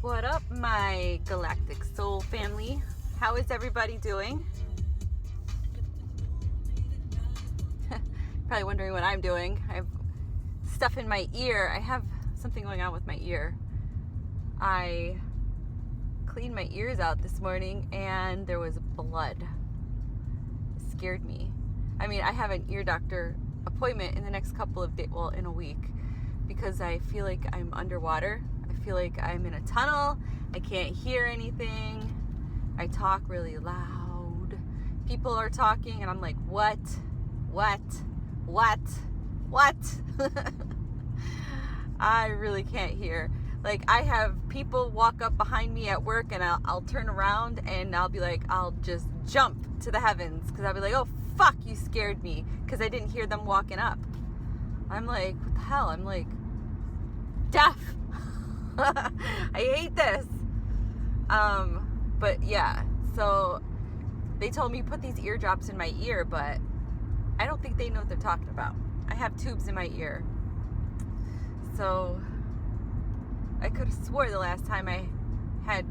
What up, my galactic soul family? How is everybody doing? Probably wondering what I'm doing. I have stuff in my ear. I have something going on with my ear. I cleaned my ears out this morning and there was blood. It scared me. I mean, I have an ear doctor appointment in the next couple of days, well, in a week, because I feel like I'm underwater. I feel like I'm in a tunnel. I can't hear anything. I talk really loud. People are talking and I'm like, what? I really can't hear. Like, I have people walk up behind me at work and I'll turn around and I'll be like, I'll just jump to the heavens because I'll be like, oh fuck, you scared me, because I didn't hear them walking up. I'm like, what the hell? I'm like, deaf. I hate this. But yeah, so they told me put these eardrops in my ear, but I don't think they know what they're talking about. I have tubes in my ear. So I could have swore the last time I had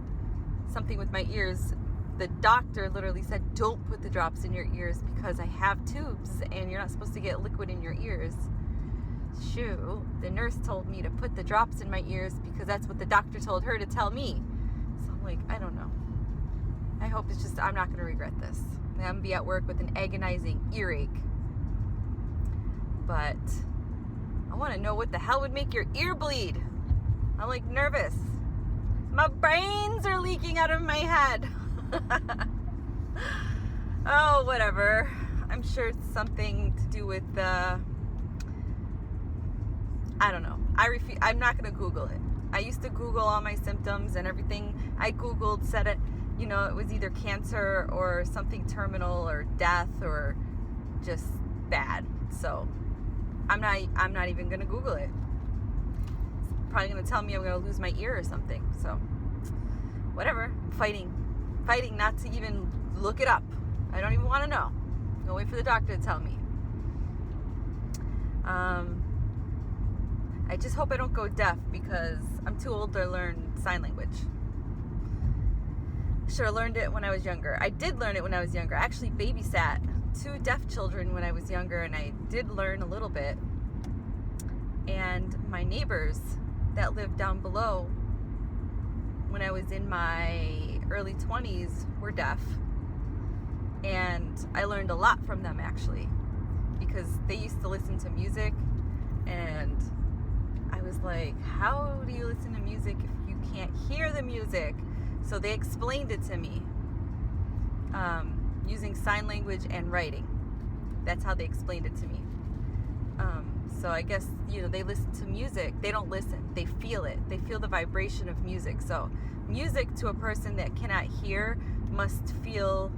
something with my ears, the doctor literally said, don't put the drops in your ears because I have tubes and you're not supposed to get liquid in your ears. Shoo, the nurse told me to put the drops in my ears because that's what the doctor told her to tell me. So I'm like, I don't know. I hope it's just, I'm not going to regret this. I'm going to be at work with an agonizing earache. But I want to know what the hell would make your ear bleed. I'm like nervous. My brains are leaking out of my head. Oh, whatever. I'm sure it's something to do with I don't know. I'm not going to Google it. I used to Google all my symptoms and everything I Googled said it, it was either cancer or something terminal or death or just bad. So I'm not even going to Google it. It's probably going to tell me I'm going to lose my ear or something. So whatever. I'm fighting not to even look it up. I don't even want to know. I'm going to wait for the doctor to tell me. I just hope I don't go deaf because I'm too old to learn sign language. Should have learned it when I was younger. I did learn it when I was younger. I actually babysat 2 deaf children when I was younger, and I did learn a little bit. And my neighbors that lived down below when I was in my early 20s were deaf. And I learned a lot from them, actually, because they used to listen to music, and I was like, how do you listen to music if you can't hear the music? So they explained it to me using sign language and writing. That's how they explained it to me. So I guess, they listen to music. They don't listen. They feel it. They feel the vibration of music. So music to a person that cannot hear must feel,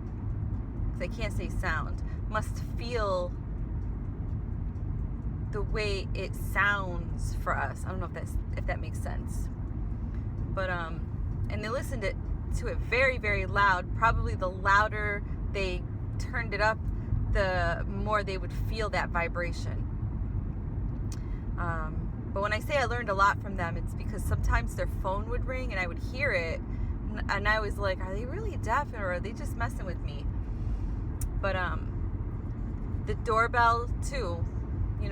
because I can't say sound, must feel the way it sounds for us. I don't know if that makes sense. But and they listened to it very, very loud. Probably the louder they turned it up, the more they would feel that vibration. But when I say I learned a lot from them, it's because sometimes their phone would ring and I would hear it, and I was like, are they really deaf or are they just messing with me? But the doorbell too.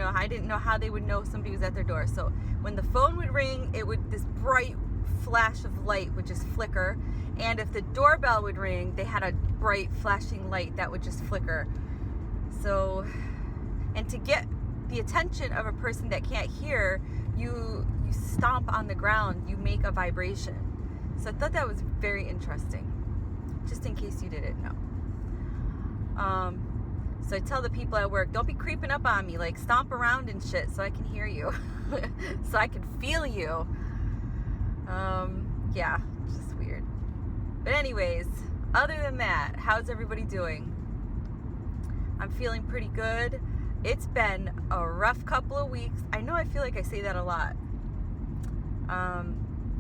I didn't know how they would know somebody was at their door. So when the phone would ring, this bright flash of light would just flicker. And if the doorbell would ring, they had a bright flashing light that would just flicker. So, and to get the attention of a person that can't hear, you stomp on the ground, you make a vibration. So I thought that was very interesting, just in case you didn't know. So I tell the people at work, don't be creeping up on me, like stomp around and shit so I can hear you, so I can feel you. Yeah, it's just weird. But anyways, other than that, how's everybody doing? I'm feeling pretty good. It's been a rough couple of weeks. I know I feel like I say that a lot.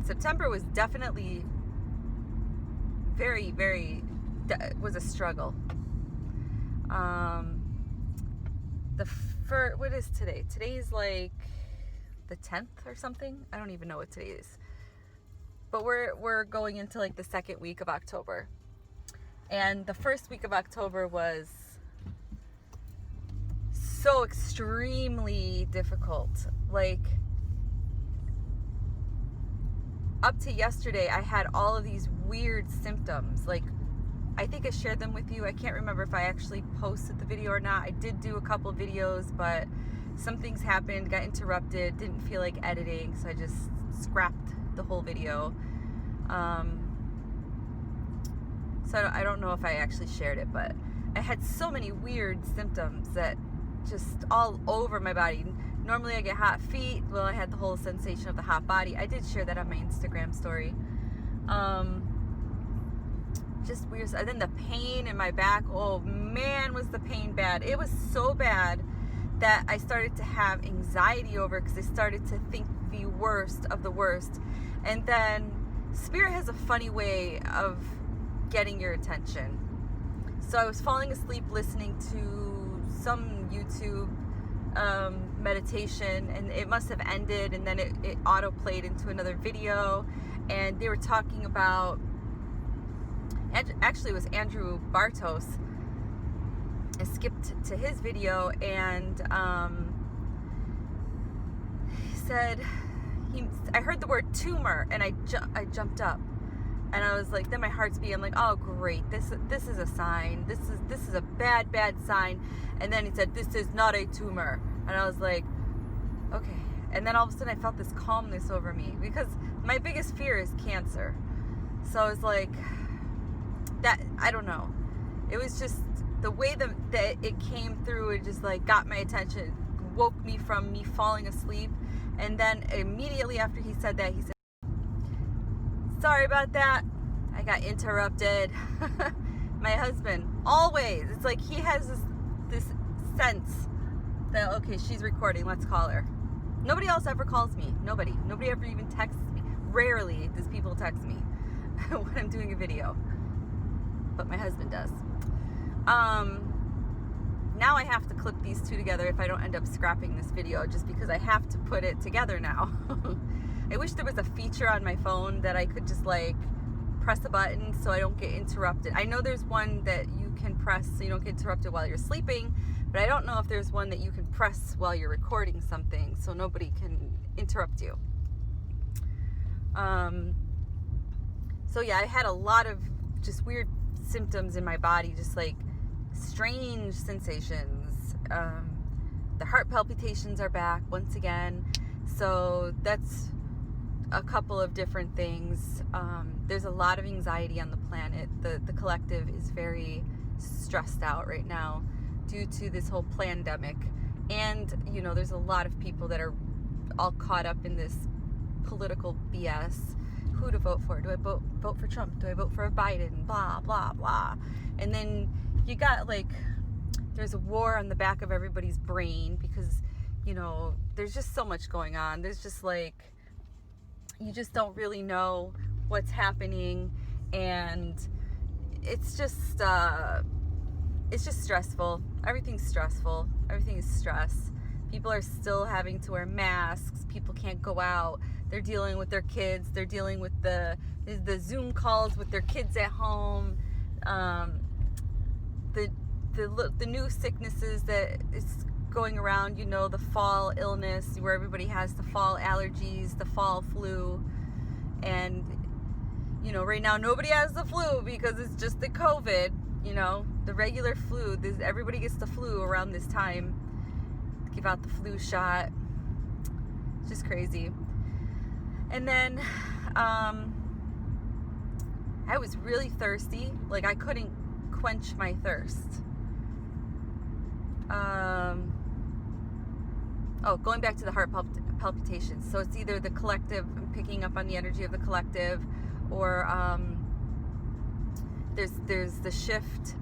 September was definitely very, very, was a struggle. What is today? Today's like the 10th or something. I don't even know what today is. but we're going into like the second week of October. And the first week of October was so extremely difficult. Like, up to yesterday, I had all of these weird symptoms. Like, I think I shared them with you. I can't remember if I actually posted the video or not. I did do a couple videos, but some things happened, got interrupted, didn't feel like editing, so I just scrapped the whole video. So I don't know if I actually shared it, but I had so many weird symptoms that just all over my body. Normally I get hot feet. Well, I had the whole sensation of the hot body. I did share that on my Instagram story. Just weird. And then the pain in my back. Oh man, was the pain bad. It was so bad that I started to have anxiety over it, because I started to think the worst of the worst. And then Spirit has a funny way of getting your attention. So I was falling asleep listening to some YouTube meditation, and it must have ended, and then it auto played into another video, and they were talking about, actually it was Andrew Bartos. I skipped to his video, and he said, I heard the word tumor, and I jumped up, and I was like, then my heart's beating. I'm like, oh great, this is a sign. This is a bad sign. And then he said, this is not a tumor, and I was like, okay. And then all of a sudden I felt this calmness over me, because my biggest fear is cancer. So I was like, that, I don't know. It was just the way that it came through. It just like got my attention, woke me from me falling asleep. And then immediately after he said that, he said, sorry about that, I got interrupted. My husband, always, it's like he has this sense that, okay, she's recording, let's call her. Nobody else ever calls me. Nobody ever even texts me. Rarely does people text me when I'm doing a video, but my husband does. Now I have to clip these two together if I don't end up scrapping this video, just because I have to put it together now. I wish there was a feature on my phone that I could just like press a button so I don't get interrupted. I know there's one that you can press so you don't get interrupted while you're sleeping, but I don't know if there's one that you can press while you're recording something so nobody can interrupt you. So yeah, I had a lot of just weird symptoms in my body, just like strange sensations. The heart palpitations are back once again, so that's a couple of different things. There's a lot of anxiety on the planet. The collective is very stressed out right now due to this whole pandemic, and you know, there's a lot of people that are all caught up in this political BS. Who to vote for? Do I vote for Trump? Do I vote for Biden? Blah blah blah. And then you got like, there's a war on the back of everybody's brain, because you know, there's just so much going on. There's just like, you just don't really know what's happening, and it's just stressful. Everything's stressful. Everything is stress. People are still having to wear masks. People can't go out. They're dealing with their kids. They're dealing with the Zoom calls with their kids at home. The new sicknesses that is going around, you know, the fall illness, where everybody has the fall allergies, the fall flu. And you know, right now nobody has the flu because it's just the COVID, you know, the regular flu. Everybody gets the flu around this time. Give out the flu shot. It's just crazy. And then I was really thirsty. Like, I couldn't quench my thirst. Going back to the heart palpitations. So it's either the collective, I'm picking up on the energy of the collective, or there's the shift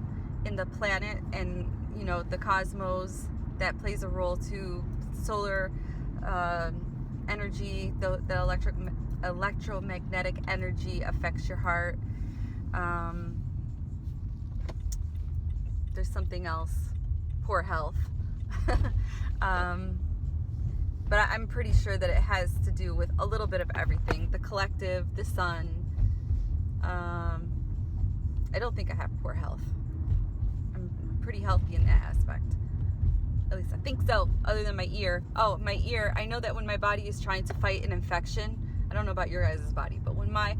in the planet and, you know, the cosmos that plays a role to solar energy. The electromagnetic energy affects your heart. There's something else. Poor health. But I'm pretty sure that it has to do with a little bit of everything. The collective, the sun. I don't think I have poor health. I'm pretty healthy in that aspect. At least I think so, other than my ear. Oh, my ear. I know that when my body is trying to fight an infection, I don't know about your guys' body, but when I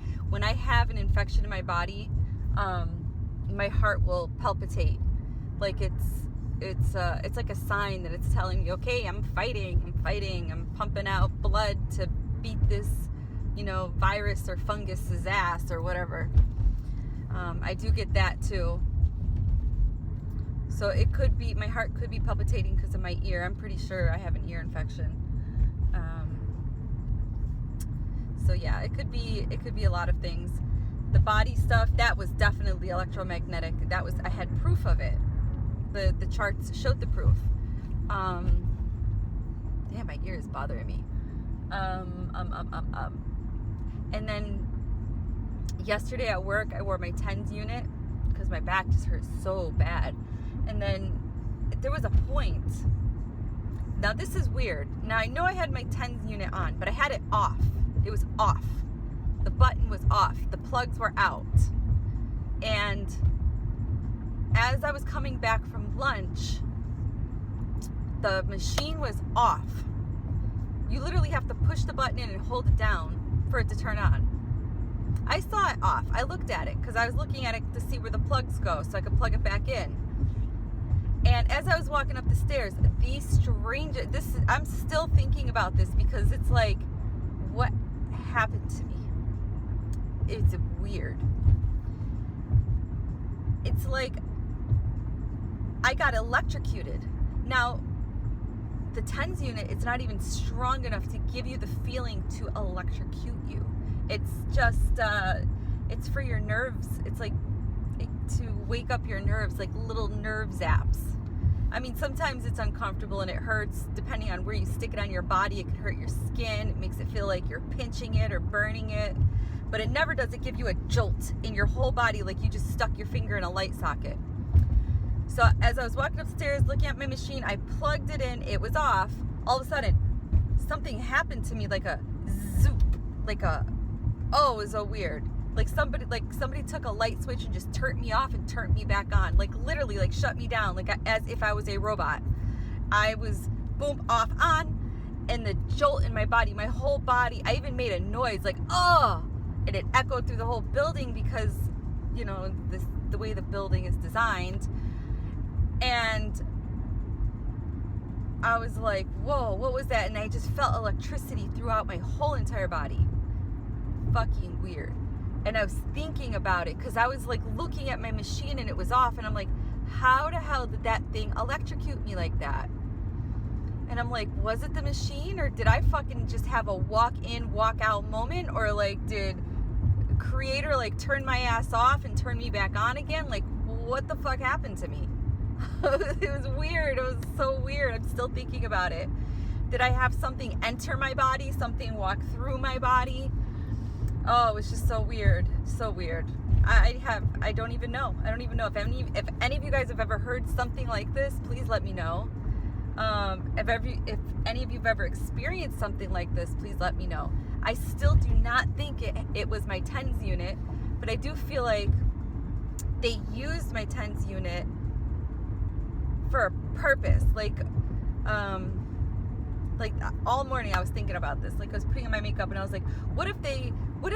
have an infection in my body, my heart will palpitate. Like it's like a sign that it's telling me, okay, I'm fighting, I'm pumping out blood to beat this, virus or fungus's ass or whatever. I do get that too. So it could be, my heart could be palpitating because of my ear. I'm pretty sure I have an ear infection. So yeah, it could be a lot of things. The body stuff, that was definitely electromagnetic. I had proof of it. The charts showed the proof. Yeah, my ear is bothering me. And then yesterday at work, I wore my TENS unit because my back just hurt so bad. And then there was a point. Now this is weird. Now I know I had my TENS unit on, but I had it off. It was off. The button was off. The plugs were out. And as I was coming back from lunch, the machine was off. You literally have to push the button in and hold it down for it to turn on. I saw it off. I looked at it because I was looking at it to see where the plugs go so I could plug it back in. And as I was walking up the stairs, I'm still thinking about this because it's like, what happened to me? It's weird. It's like I got electrocuted. Now, the TENS unit is not even strong enough to give you the feeling to electrocute you. It's just, it's for your nerves. It's like to wake up your nerves, like little nerve zaps. I mean, sometimes it's uncomfortable and it hurts depending on where you stick it on your body. It could hurt your skin. It makes it feel like you're pinching it or burning it. But it never does it give you a jolt in your whole body like you just stuck your finger in a light socket. So as I was walking upstairs looking at my machine, I plugged it in. It was off. All of a sudden, something happened to me like a zoop. It was so weird. Like somebody took a light switch and just turned me off and turned me back on. Like literally like shut me down as if I was a robot. I was boom, off, on, and the jolt in my body, my whole body, I even made a noise like, oh, and it echoed through the whole building because, the way the building is designed. And I was like, whoa, what was that? And I just felt electricity throughout my whole entire body. Fucking weird. And I was thinking about it because I was like looking at my machine and it was off. And I'm like, how the hell did that thing electrocute me like that? And I'm like, was it the machine or did I fucking just have a walk in, walk out moment? Or like, did Creator like turn my ass off and turn me back on again? Like, what the fuck happened to me? It was weird. It was so weird. I'm still thinking about it. Did I have something enter my body? Something walk through my body? Oh, it was just so weird. So weird. I don't even know. I don't even know if any of you guys have ever heard something like this. Please let me know. If any of you have ever experienced something like this, please let me know. I still do not think it was my TENS unit, but I do feel like they used my TENS unit for a purpose. Like all morning I was thinking about this. Like I was putting on my makeup and I was like, what if they, I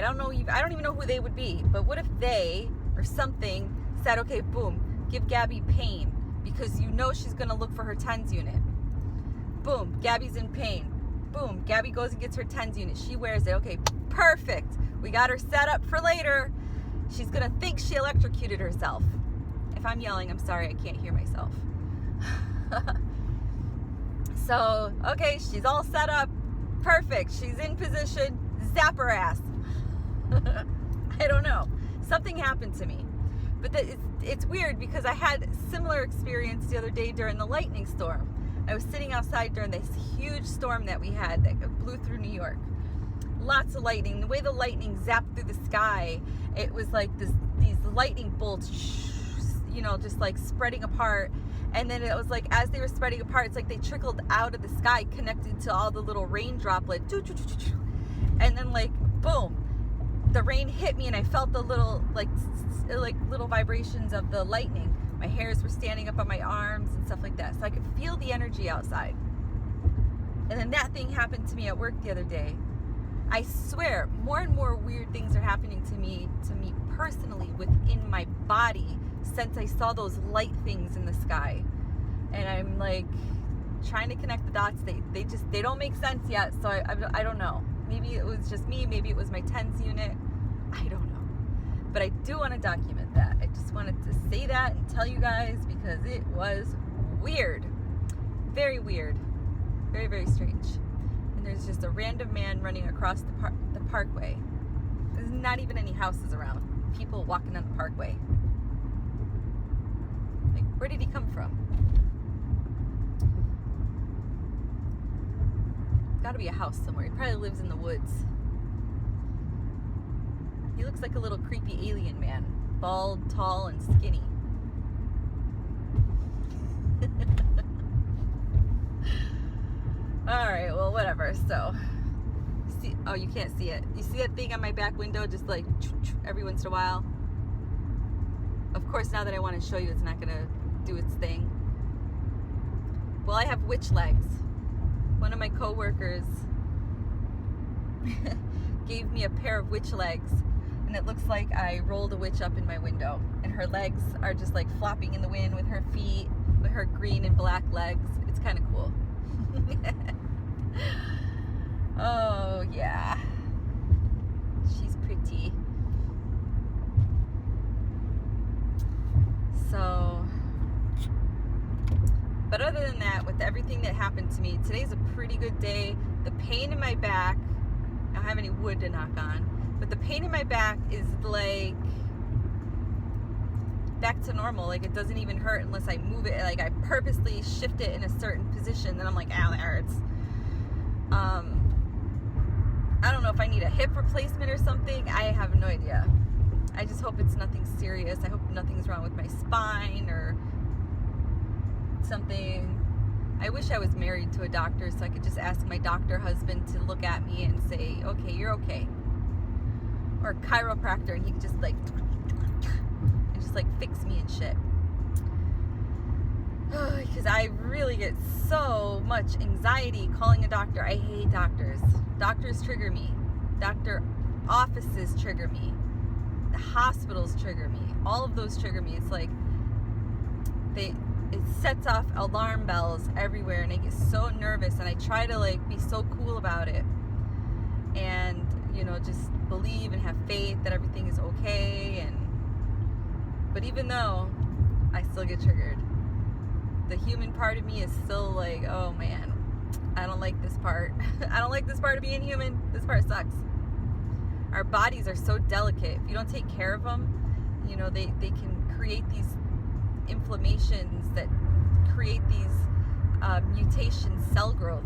don't even know who they would be, but what if they or something said, okay, boom, give Gabby pain because she's going to look for her TENS unit. Boom, Gabby's in pain. Boom, Gabby goes and gets her TENS unit. She wears it. Okay, perfect. We got her set up for later. She's going to think she electrocuted herself. If I'm yelling, I'm sorry, I can't hear myself. So, okay, she's all set up. Perfect. She's in position. Zap her ass. I don't know. Something happened to me. But it's weird because I had similar experience the other day during the lightning storm. I was sitting outside during this huge storm that we had that blew through New York. Lots of lightning. The way the lightning zapped through the sky, it was like these lightning bolts, just like spreading apart. And then it was like, as they were spreading apart, it's like they trickled out of the sky, connected to all the little rain droplets. And then like, boom, the rain hit me, and I felt the little, like little vibrations of the lightning. My hairs were standing up on my arms and stuff like that. So I could feel the energy outside. And then that thing happened to me at work the other day. I swear, more and more weird things are happening to me personally within my body since I saw those light things in the sky. And I'm like trying to connect the dots. They don't make sense yet. So I don't know. Maybe it was just me. Maybe it was my TENS unit. I don't know. But I do want to document that. I just wanted to say that and tell you guys because it was weird. Very weird. Very, very strange. And there's just a random man running across the parkway. There's not even any houses around. People walking on the parkway. Like, where did he come from? Gotta be a house somewhere. He probably lives in the woods. He looks like a little creepy alien man. Bald, tall, and skinny. Alright, well, whatever. So, see, oh, you can't see it. You see that thing on my back window just like every once in a while? Of course, now that I want to show you, it's not going to do its thing. Well, I have witch legs. One of my coworkers gave me a pair of witch legs, and it looks like I rolled a witch up in my window, and her legs are just like flopping in the wind with her feet, with her green and black legs. It's kind of cool. Oh yeah, she's pretty. So, but other than that, with everything that happened to me, today's a pretty good day. The pain in my back, I don't have any wood to knock on, but the pain in my back is like back to normal. Like, it doesn't even hurt unless I move it. Like, I purposely shift it in a certain position, then I'm like, ow, that hurts. I don't know if I need a hip replacement or something. I have no idea. I just hope it's nothing serious. I hope nothing's wrong with my spine or something. I wish I was married to a doctor so I could just ask my doctor husband to look at me and say, okay, you're okay. Or a chiropractor, and he could just like fix me and shit. Because I really get so much anxiety calling a doctor. I hate doctors. Doctors trigger me. Doctor offices trigger me. The hospitals trigger me. All of those trigger me. It's like it sets off alarm bells everywhere, and I get so nervous, and I try to like be so cool about it and, you know, just believe and have faith that everything is okay. But even though I still get triggered, the human part of me is still like, oh man, I don't like this part. I don't like this part of being human. This part sucks. Our bodies are so delicate. If you don't take care of them, you know, they can create these inflammations that create these mutation cell growths.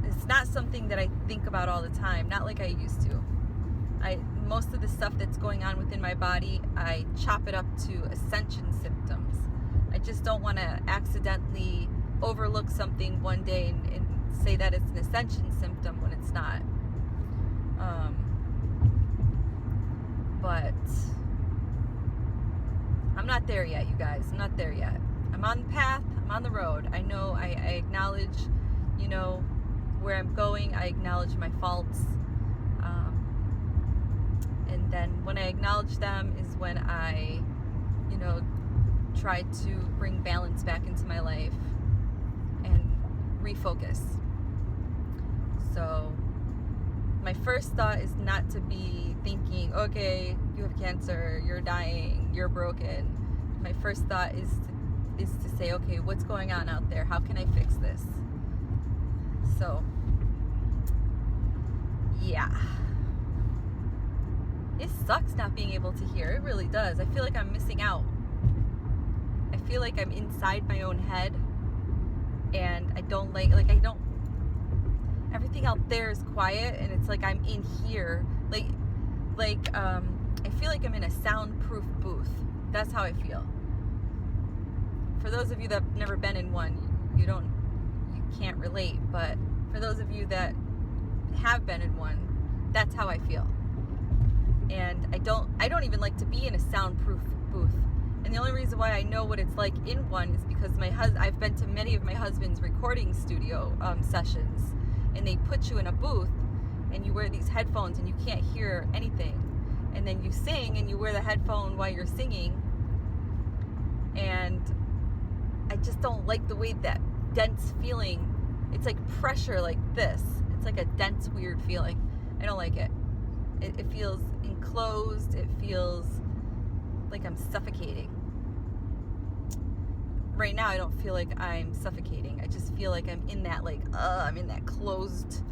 It's not something that I think about all the time, not like I used to. Most of the stuff that's going on within my body, I chop it up to ascension symptoms. I just don't want to accidentally overlook something one day and say that it's an ascension symptom when it's not. But I'm not there yet, you guys. I'm not there yet. I'm on the path. I'm on the road. I know I acknowledge, you know, where I'm going. I acknowledge my faults. And then when I acknowledge them is when I, you know, try to bring balance back into my life and refocus. So my first thought is not to be thinking, okay, you have cancer, you're dying, you're broken. My first thought is to say, okay, what's going on out there? How can I fix this? So, yeah. It sucks not being able to hear. It really does. I feel like I'm missing out. I feel like I'm inside my own head, and I don't everything out there is quiet, and it's like I'm in here. I feel like I'm in a soundproof booth. That's how I feel. For those of you that have never been in one, you can't relate, but for those of you that have been in one, that's how I feel. And I don't even like to be in a soundproof booth. And the only reason why I know what it's like in one is because I've been to many of my husband's recording studio sessions, and they put you in a booth and you wear these headphones and you can't hear anything. And then you sing and you wear the headphone while you're singing. And I just don't like the way that dense feeling, it's like pressure like this. It's like a dense, weird feeling. I don't like it. It feels enclosed. It feels like I'm suffocating. Right now, I don't feel like I'm suffocating. I just feel like I'm in that, I'm in that closed,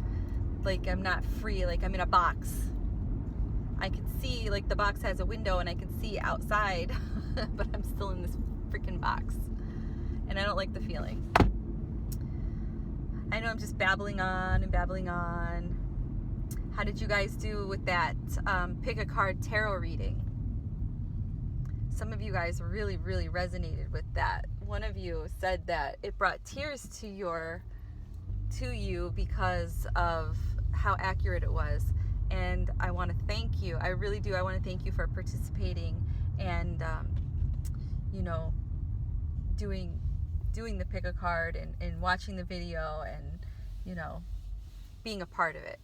like I'm not free, like I'm in a box. I can see, like the box has a window and I can see outside, but I'm still in this freaking box. And I don't like the feeling. I know I'm just babbling on and babbling on. How did you guys do with that pick a card tarot reading? Some of you guys really, really resonated with that. One of you said that it brought tears to you because of how accurate it was. And I want to thank you. I really do. I want to thank you for participating and, doing the pick a card and watching the video and, being a part of it.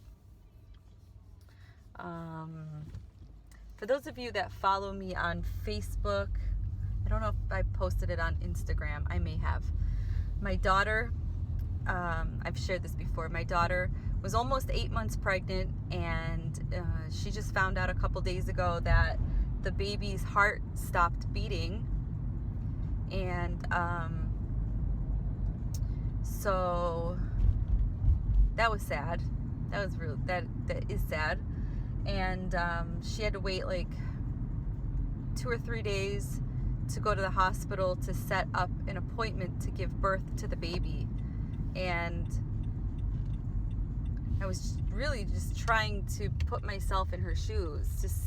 For those of you that follow me on Facebook, I don't know if I posted it on Instagram. I may have. My daughter, I've shared this before. My daughter was almost 8 months pregnant, and she just found out a couple days ago that the baby's heart stopped beating. And so that was sad. That is sad. And she had to wait like 2 or 3 days to go to the hospital to set up an appointment to give birth to the baby. And I was really just trying to put myself in her shoes. Just,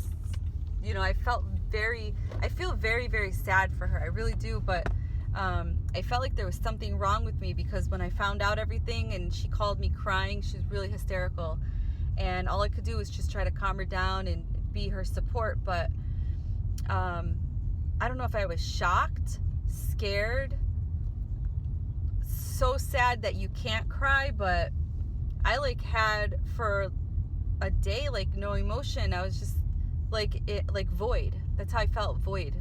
I feel very, very sad for her. I really do. But I felt like there was something wrong with me, because when I found out everything and she called me crying, she was really hysterical. And all I could do was just try to calm her down and be her support. But I don't know if I was shocked, scared, so sad that you can't cry, but I had for a day no emotion. I was just void. That's how I felt, voided.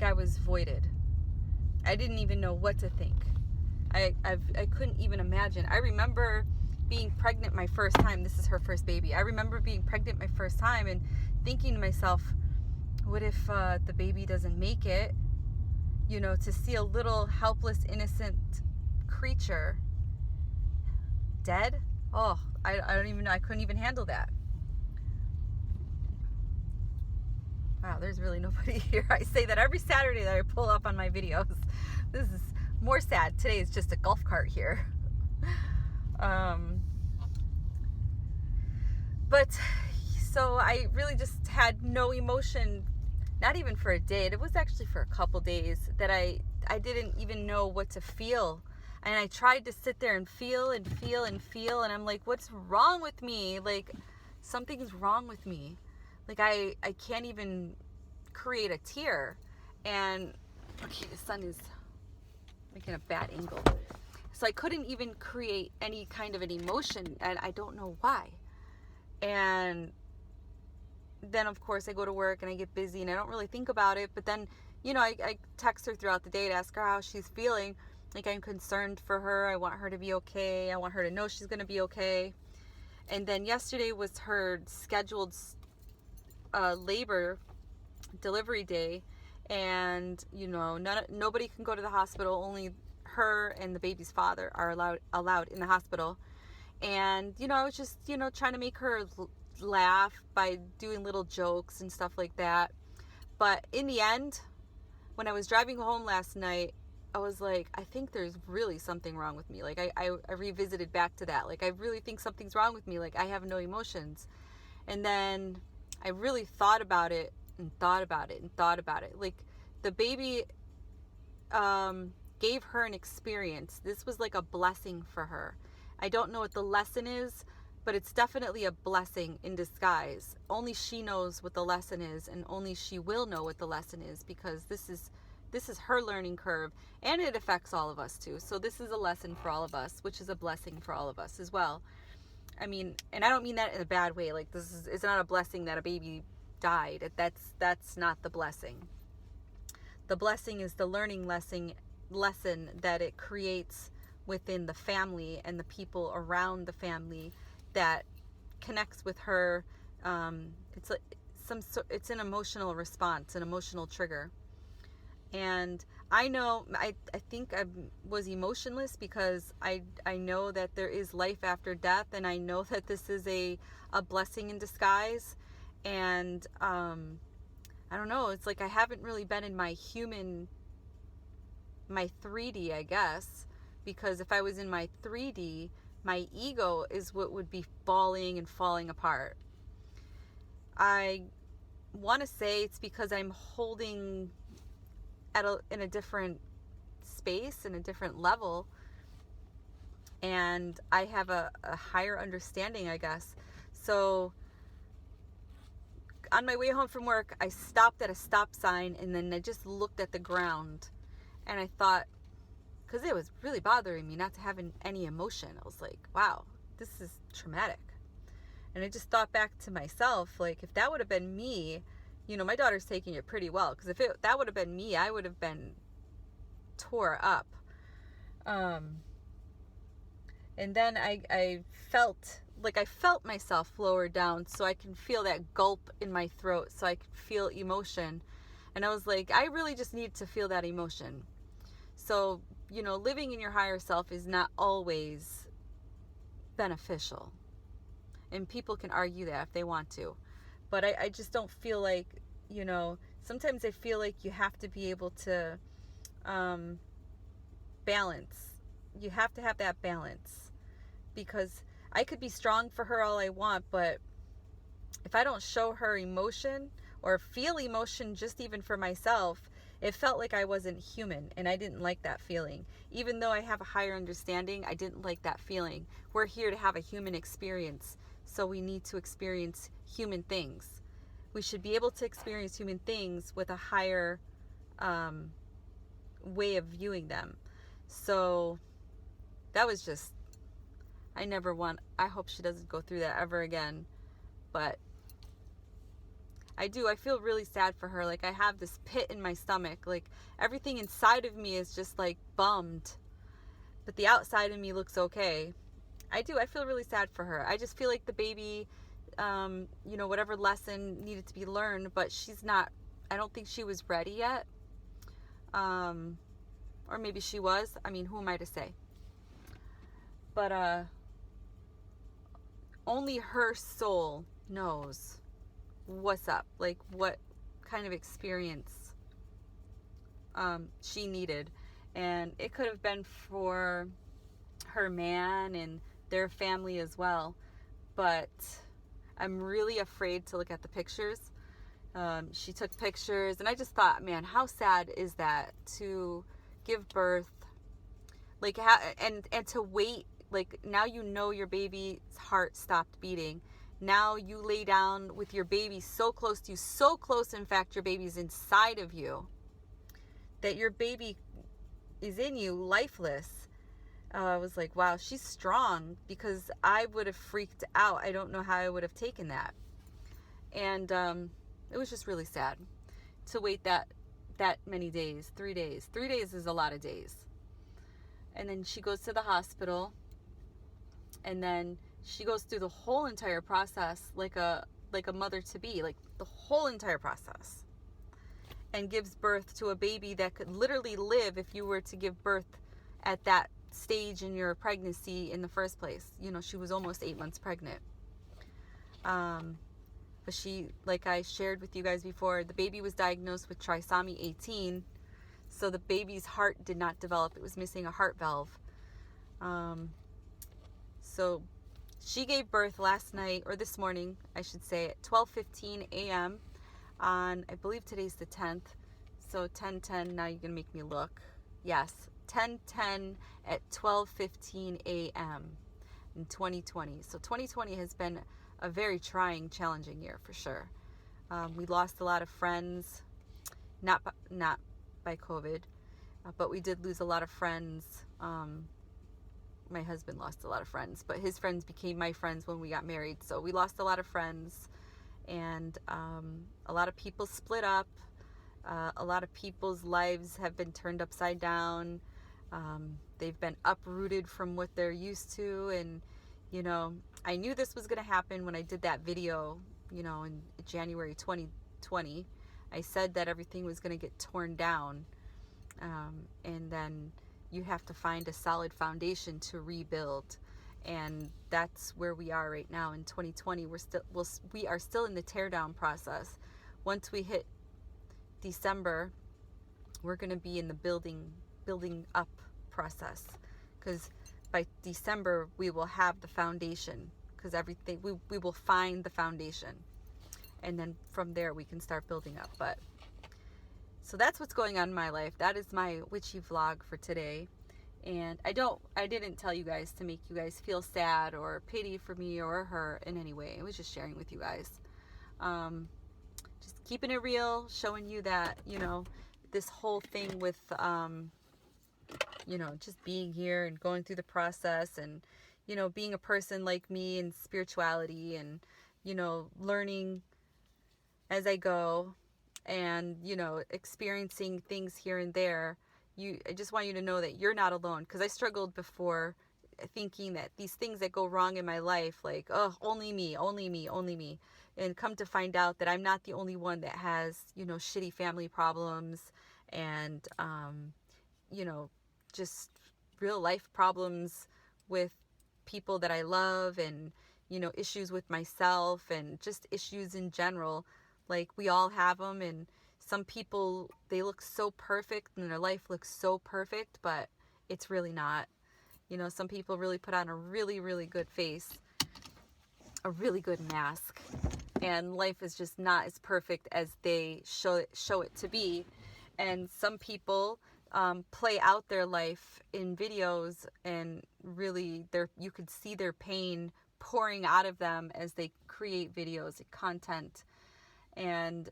I was voided. I didn't even know what to think. I couldn't even imagine. I remember being pregnant my first time. This is her first baby. I remember being pregnant my first time and thinking to myself, what if the baby doesn't make it? To see a little helpless, innocent creature dead. Oh, I don't even know. I couldn't even handle that. Wow, there's really nobody here. I say that every Saturday that I pull up on my videos. This is more sad. Today is just a golf cart here. But so I really just had no emotion, not even for a day. It was actually for a couple days that I didn't even know what to feel. And I tried to sit there and feel and feel and feel. And I'm like, what's wrong with me? Something's wrong with me. I can't even create a tear. And, okay, the sun is making a bad angle. So I couldn't even create any kind of an emotion, and I don't know why. And then, of course, I go to work and I get busy and I don't really think about it. But then, I text her throughout the day to ask her how she's feeling. I'm concerned for her. I want her to be okay. I want her to know she's going to be okay. And then yesterday was her scheduled labor delivery day. And, nobody can go to the hospital. Only her and the baby's father are allowed in the hospital. And, I was just, trying to make her laugh by doing little jokes and stuff like that. But in the end, when I was driving home last night, I was like, I think there's really something wrong with me. I revisited back to that. I really think something's wrong with me. I have no emotions. And then I really thought about it and thought about it and thought about it. Like, the baby gave her an experience. This was like a blessing for her. I don't know what the lesson is, but it's definitely a blessing in disguise. Only she knows what the lesson is, and only she will know what the lesson is, because this is her learning curve, and it affects all of us too. So this is a lesson for all of us, which is a blessing for all of us as well. I mean, and I don't mean that in a bad way. Like, it's not a blessing that a baby died. That's not the blessing. The blessing is the learning lesson that it creates within the family and the people around the family that connects with her. It's like it's an emotional response, an emotional trigger. And I know, I think I was emotionless because I know that there is life after death, and I know that this is a blessing in disguise. And I don't know, it's like I haven't really been in my 3D, I guess, because if I was in my 3D, my ego is what would be falling and falling apart. I want to say it's because I'm holding in a different space, in a different level, and I have a higher understanding, I guess. So on my way home from work, I stopped at a stop sign, and then I just looked at the ground, and I thought, because it was really bothering me not to have any emotion. I was like, wow, this is traumatic. And I just thought back to myself, like, if that would have been me, my daughter's taking it pretty well, because if that would have been me, I would have been tore up. And then I felt myself lower down, so I can feel that gulp in my throat, so I could feel emotion. And I was like, I really just need to feel that emotion. So, living in your higher self is not always beneficial. And people can argue that if they want to. But I just don't feel like, sometimes I feel like you have to be able to balance. You have to have that balance. Because I could be strong for her all I want, but if I don't show her emotion or feel emotion just even for myself, it felt like I wasn't human, and I didn't like that feeling. Even though I have a higher understanding, I didn't like that feeling. We're here to have a human experience, so we need to experience human things. We should be able to experience human things with a higher way of viewing them. So that was just, I hope she doesn't go through that ever again. But I feel really sad for her. Like, I have this pit in my stomach. Like, everything inside of me is just like bummed, but the outside of me looks okay. I feel really sad for her. I just feel like the baby, whatever lesson needed to be learned, but I don't think she was ready yet. Or maybe she was. I mean, who am I to say? But only her soul knows what's up, like what kind of experience she needed. And it could have been for her man and their family as well, but I'm really afraid to look at the pictures. She took pictures, and I just thought, man, how sad is that to give birth, like, and to wait, like, now your baby's heart stopped beating. Now you lay down with your baby so close to you, so close, in fact, your baby's inside of you, that your baby is in you, lifeless. I was like, wow, she's strong, because I would have freaked out. I don't know how I would have taken that. And it was just really sad to wait that many days. 3 days. 3 days is a lot of days. And then she goes to the hospital, and then she goes through the whole entire process like a mother-to-be, like the whole entire process, and gives birth to a baby that could literally live if you were to give birth at that stage in your pregnancy in the first place. She was almost 8 months pregnant. But she, like I shared with you guys before, the baby was diagnosed with trisomy 18, so the baby's heart did not develop. It was missing a heart valve. So she gave birth last night, or this morning, I should say, at 12:15 a.m. on, I believe today's the 10th. So 10:10, now you're going to make me look. Yes, 10:10 at 12:15 a.m. in 2020. So 2020 has been a very trying, challenging year for sure. We lost a lot of friends, not by COVID, but we did lose a lot of friends. My husband lost a lot of friends, but his friends became my friends when we got married. So we lost a lot of friends, and a lot of people split up. A lot of people's lives have been turned upside down. They've been uprooted from what they're used to. And, I knew this was going to happen when I did that video, in January 2020. I said that everything was going to get torn down. And then you have to find a solid foundation to rebuild. And that's where we are right now in 2020. We are still in the teardown process. Once we hit December, we're going to be in the building up process, because by December we will have the foundation, because everything we will find the foundation, and then from there we can start building up. But so that's what's going on in my life. That is my witchy vlog for today. And I didn't tell you guys to make you guys feel sad or pity for me or her in any way. I was just sharing with you guys. Just keeping it real, showing you that, this whole thing with, just being here and going through the process, and, being a person like me and spirituality, and, learning as I go, and, experiencing things here and there. I just want you to know that you're not alone, because I struggled before thinking that these things that go wrong in my life, like, oh, only me, and come to find out that I'm not the only one that has, shitty family problems, and, just real life problems with people that I love, and, issues with myself, and just issues in general. Like, we all have them, and some people, they look so perfect and their life looks so perfect, but it's really not. Some people really put on a really, really good face, a really good mask, and life is just not as perfect as they show it to be. And some people play out their life in videos, and really you could see their pain pouring out of them as they create videos and content. And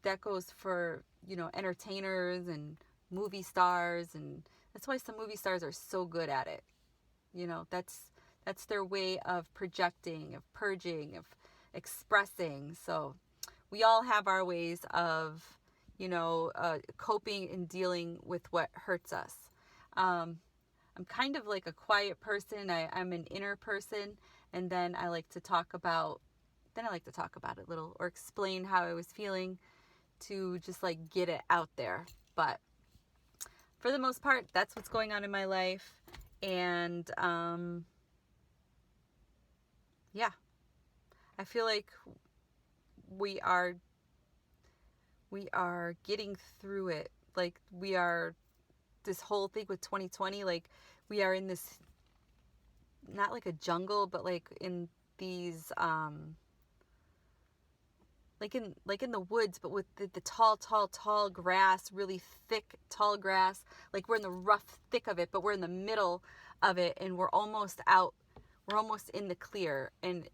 that goes for, entertainers and movie stars, and that's why some movie stars are so good at it. That's their way of projecting, of purging, of expressing. So we all have our ways of, coping and dealing with what hurts us. I'm kind of like a quiet person. I'm an inner person, and then I like to talk about it a little, or explain how I was feeling, to just like get it out there. But for the most part, that's what's going on in my life. And yeah, I feel like we are getting through it. Like, this whole thing with 2020, like, we are in this, not like a jungle, but like in these like in the woods, but with the tall grass, really thick, tall grass. Like, we're in the rough thick of it, but we're in the middle of it, and we're almost out. We're almost in the clear, and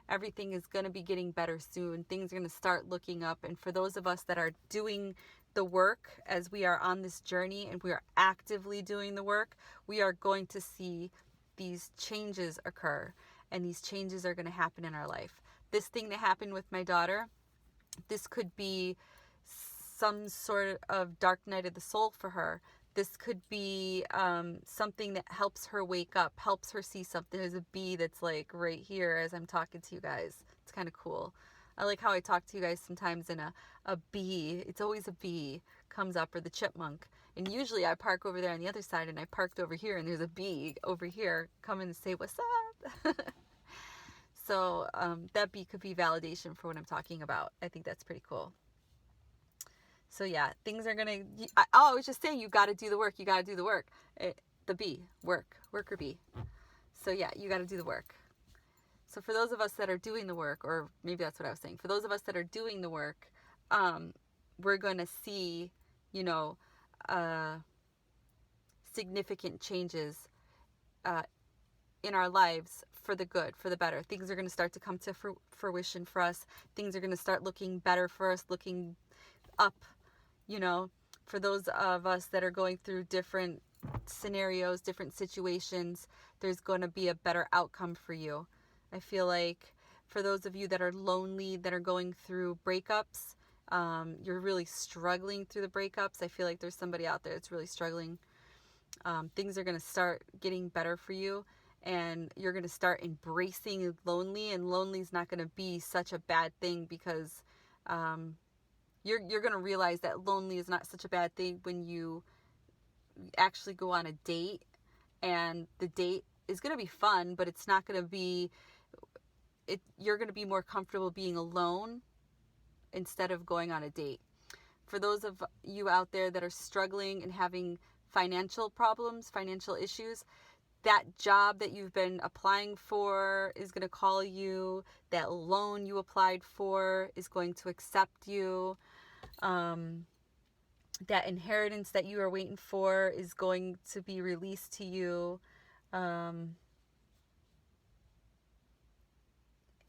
everything is going to be getting better soon. Things are going to start looking up. And for those of us that are doing the work, as we are on this journey and we are actively doing the work, we are going to see these changes occur, and these changes are going to happen in our life. This thing that happened with my daughter, this could be some sort of dark night of the soul for her. This could be something that helps her wake up, helps her see something. There's a bee that's like right here as I'm talking to you guys. It's kind of cool. I like how I talk to you guys sometimes, and a bee, it's always a bee, comes up, or the chipmunk. And usually I park over there on the other side, and I parked over here, and there's a bee over here coming to say, what's up? So that bee could be validation for what I'm talking about. I think that's pretty cool. So yeah, things are going to... I was just saying, you got to do the work. You got to do the work. The bee. Worker bee. So yeah, you got to do the work. So for those of us that are doing the work, or maybe that's what I was saying, for those of us that are doing the work, we're going to see, you know, significant changes in our lives for the good, for the better. Things are going to start to come to fruition for us. Things are going to start looking better for us, looking up, you know, for those of us that are going through different scenarios, different situations, there's going to be a better outcome for you. I feel like for those of you that are lonely, that are going through breakups, you're really struggling through the breakups. I feel like there's somebody out there that's really struggling. Things are going to start getting better for you, and you're going to start embracing lonely, and lonely is not going to be such a bad thing, because you're going to realize that lonely is not such a bad thing when you actually go on a date, and the date is going to be fun, but it's not going to be you're going to be more comfortable being alone instead of going on a date. For those of you out there that are struggling and having financial problems, financial issues, that job that you've been applying for is going to call you. That loan you applied for is going to accept you. That inheritance that you are waiting for is going to be released to you.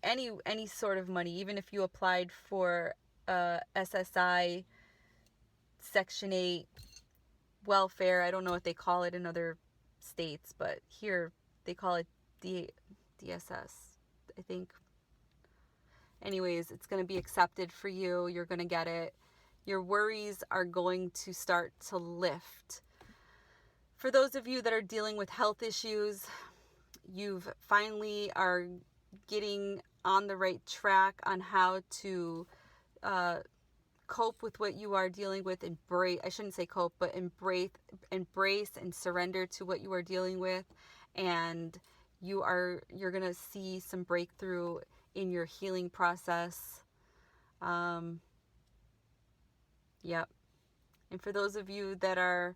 Any sort of money, even if you applied for SSI, Section 8, welfare, I don't know what they call it in other states, but here they call it DSS, I think. Anyways, it's going to be accepted for you. You're going to get it. Your worries are going to start to lift. For those of you that are dealing with health issues, you've finally are getting on the right track on how to cope with what you are dealing with. I shouldn't say cope, but embrace and surrender to what you are dealing with, and you're going to see some breakthrough in your healing process. Yep. And for those of you that are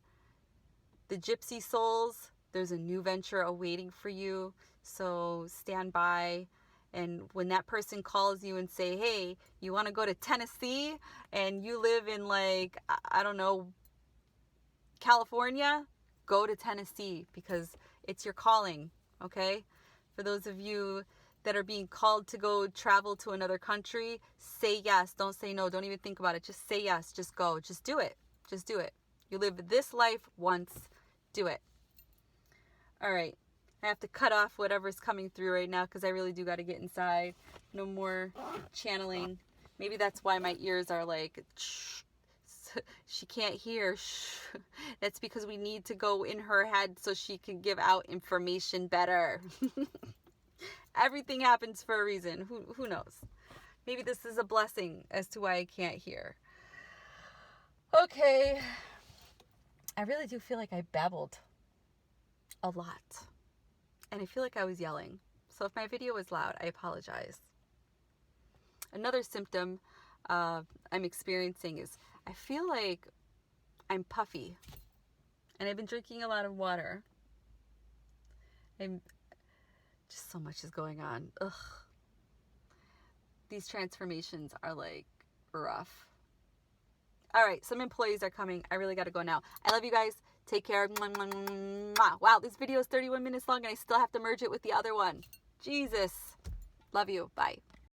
the gypsy souls, there's a new venture awaiting for you. So stand by. And when that person calls you and say, hey, you want to go to Tennessee and you live in, like, I don't know, California, go to Tennessee, because it's your calling. Okay. For those of you that are being called to go travel to another country, say yes. Don't say no. Don't even think about it. Just say yes. Just go. Just do it. Just do it. You live this life once. Do it. All right. I have to cut off whatever's coming through right now, because I really do got to get inside. No more channeling. Maybe that's why my ears are like, shh. She can't hear. Shh. That's because we need to go in her head so she can give out information better. Everything happens for a reason. Who knows? Maybe this is a blessing as to why I can't hear. Okay. I really do feel like I babbled a lot. And I feel like I was yelling. So if my video was loud, I apologize. Another symptom I'm experiencing is I feel like I'm puffy. And I've been drinking a lot of water. Just so much is going on. Ugh. These transformations are like rough. All right, some employees are coming. I really got to go now. I love you guys. Take care. Wow, this video is 31 minutes long and I still have to merge it with the other one. Jesus. Love you. Bye.